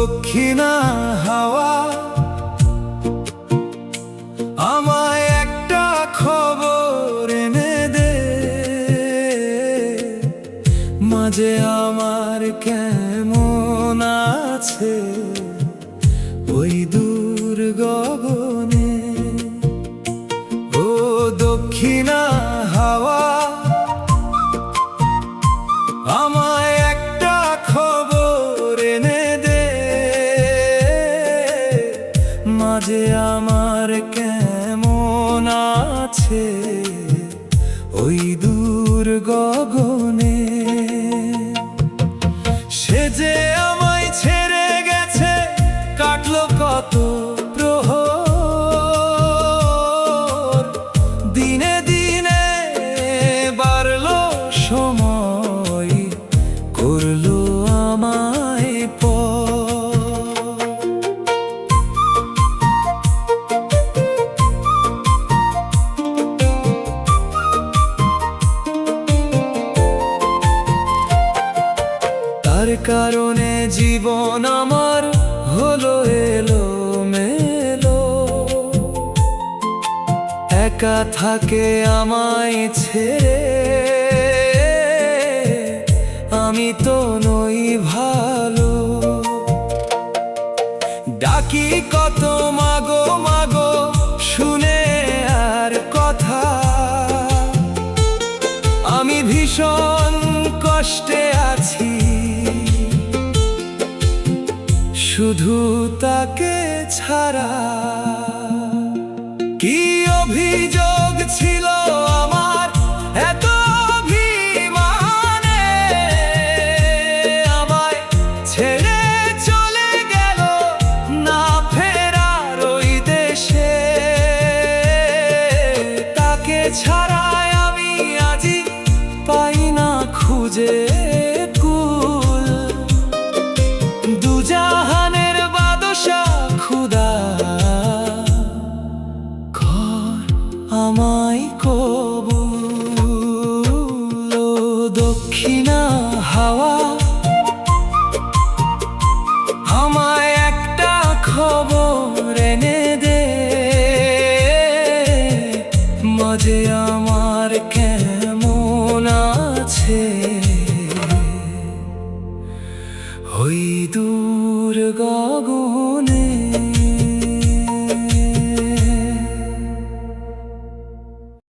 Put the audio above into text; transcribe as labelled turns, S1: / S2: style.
S1: দক্ষিণা হাওয়া, আমায় একটা খবর এনে দে। মাঝে আমার কেমন আছে ওই দূর গগনে। ও দক্ষিণা হাওয়া, আমায় একটা খবর এনে দে। মাঝে আমার কেমন আছে ওই দূর গগনে। সে যে আমায় ছেড়ে গেছে, কাটলো কত প্রহর। দিনে দিনে বাড়লো সময়, করলো আমায় পর। তার কারণে জীবন আমার হলো এলোমেলো। একা থাকে আমায় ছেড়ে, আমি তো নই ভালো। ডাকি কত মাগো মাগো, শুনে আর কথা। আমি ভীষণ কষ্টে আছি, শুধু তাকে ছাড়া। কি অভিযোগ ছিল আমার এত অভিমানে, আমায় ছেড়ে চলে গেল না ফেরার ওই দেশে। তাকে ছাড়াই আমি আজি পাই না খুঁজে কুল। দুজাহানের বাদশা খুদা, কর আমায় কবুল। ও দক্ষিণা হাওয়া, আমায় একটা খবর এনে দে। মাঝে আমার কেমন আছে ওই দূর গগনে।